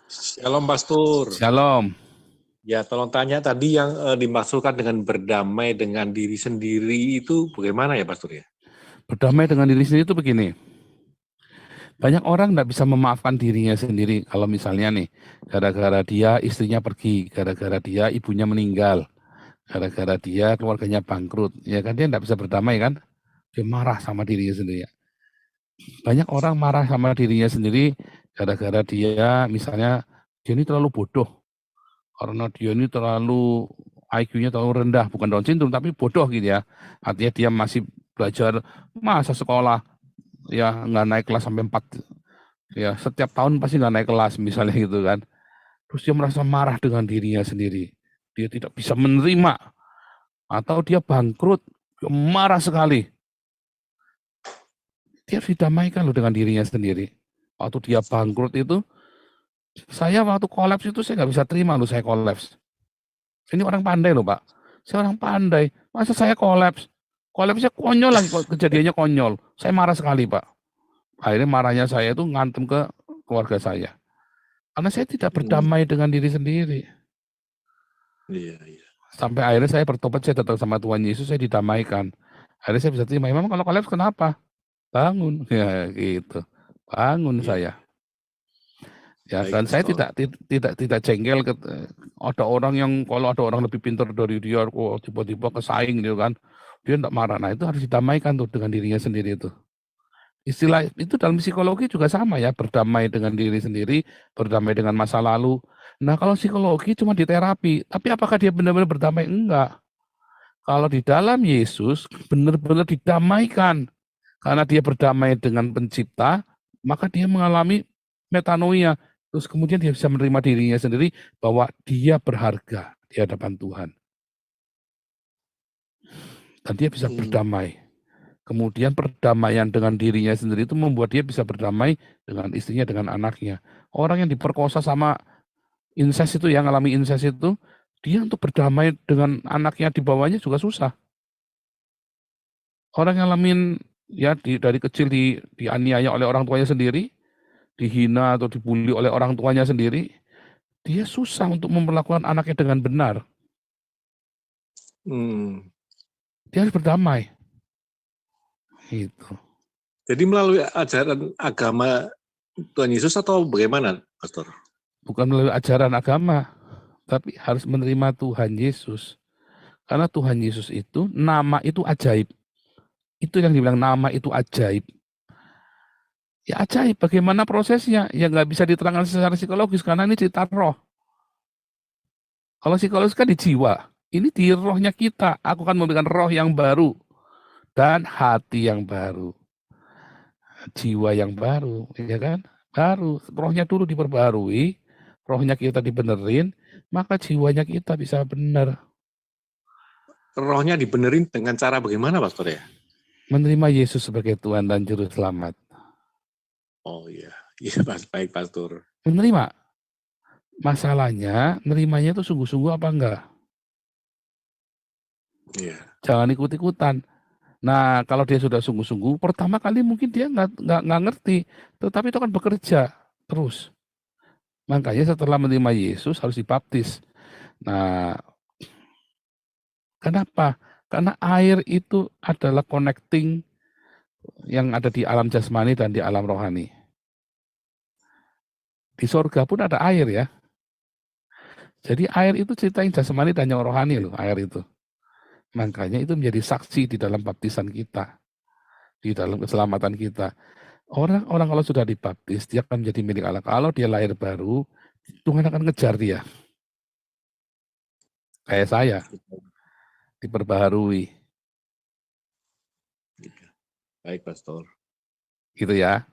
Shalom Pastor. Shalom. Ya, tolong tanya tadi yang dimaksudkan dengan berdamai dengan diri sendiri itu bagaimana ya Pastor ya? Berdamai dengan diri sendiri itu begini. Banyak orang nggak bisa memaafkan dirinya sendiri. Kalau misalnya nih, gara-gara dia istrinya pergi, gara-gara dia ibunya meninggal, gara-gara dia keluarganya bangkrut, ya kan dia nggak bisa berdamai kan? Dia marah sama dirinya sendiri. Banyak orang marah sama dirinya sendiri gara-gara dia misalnya dia ini terlalu bodoh, karena dia ini terlalu IQ-nya terlalu rendah, bukan Down syndrome tapi bodoh gitu ya. Artinya dia masih belajar masa sekolah ya nggak naik kelas sampai 4, ya setiap tahun pasti nggak naik kelas misalnya gitu kan. Terus dia merasa marah dengan dirinya sendiri, dia tidak bisa menerima, atau dia bangkrut, dia marah sekali. Dia harus didamaikan loh dengan dirinya sendiri. Waktu dia bangkrut itu, saya waktu kolaps itu saya nggak bisa terima loh saya kolaps. Ini orang pandai loh Pak, saya orang pandai, masa saya kolaps? Kolapsnya konyol lagi, kejadiannya konyol. Saya marah sekali Pak. Akhirnya marahnya saya itu ngantem ke keluarga saya. Karena saya tidak berdamai dengan diri sendiri. Iya, iya. Sampai akhirnya saya bertobat, saya datang sama Tuhan Yesus, saya didamaikan. Akhirnya saya bisa terima, memang kalau kolaps kenapa? Bangun, ya gitu. Bangun Iya. saya. Ya, Baik dan saya Pastor. tidak jengkel ada orang yang kalau ada orang lebih pintar dari dia, kok tiba-tiba kesaing gitu kan. Dia enggak marah. Nah, itu harus didamaikan tuh dengan dirinya sendiri itu. Istilah itu dalam psikologi juga sama ya, berdamai dengan diri sendiri, berdamai dengan masa lalu. Nah, kalau psikologi cuma di terapi, tapi apakah dia benar-benar berdamai? Enggak. Kalau di dalam Yesus benar-benar didamaikan. Karena dia berdamai dengan pencipta, maka dia mengalami metanoia. Terus kemudian dia bisa menerima dirinya sendiri bahwa dia berharga di hadapan Tuhan. Dan dia bisa berdamai. Kemudian perdamaian dengan dirinya sendiri itu membuat dia bisa berdamai dengan istrinya, dengan anaknya. Orang yang diperkosa sama incest itu, yang alami incest itu, dia untuk berdamai dengan anaknya di bawahnya juga susah. Orang yang ngalamin ya dari kecil dianiaya oleh orang tuanya sendiri, dihina atau dibully oleh orang tuanya sendiri, dia susah untuk memperlakukan anaknya dengan benar. Dia harus berdamai. Gitu. Jadi melalui ajaran agama Tuhan Yesus atau bagaimana, Pastor? Bukan melalui ajaran agama, tapi harus menerima Tuhan Yesus. Karena Tuhan Yesus itu, nama itu ajaib. Itu yang dibilang nama itu ajaib. Ya ajaib, bagaimana prosesnya? Ya nggak bisa diterangkan secara psikologis, karena ini cerita roh. Kalau psikologis kan di jiwa, ini di rohnya kita. Aku akan memberikan roh yang baru dan hati yang baru, jiwa yang baru, ya kan? Baru, rohnya dulu diperbarui, rohnya kita dibenerin, maka jiwanya kita bisa benar. Rohnya dibenerin dengan cara bagaimana, Pastor ya? Menerima Yesus sebagai Tuhan dan Juru Selamat. Oh iya, iya baik Pastor. Menerima. Masalahnya, nerimanya itu sungguh-sungguh apa enggak? Iya. Jangan ikut-ikutan. Nah, kalau dia sudah sungguh-sungguh, pertama kali mungkin dia nggak ngerti, tetapi itu akan bekerja terus. Makanya setelah menerima Yesus harus dibaptis. Nah, kenapa? Karena air itu adalah connecting yang ada di alam jasmani dan di alam rohani. Di surga pun ada air ya. Jadi air itu cerita yang jasmani dan yang rohani loh, air itu. Makanya itu menjadi saksi di dalam baptisan kita, di dalam keselamatan kita. Orang-orang kalau sudah dibaptis, dia akan menjadi milik Allah. Kalau dia lahir baru, Tuhan akan ngejar dia. Kayak saya, diperbaharui. Baik, Pastor. Gitu ya.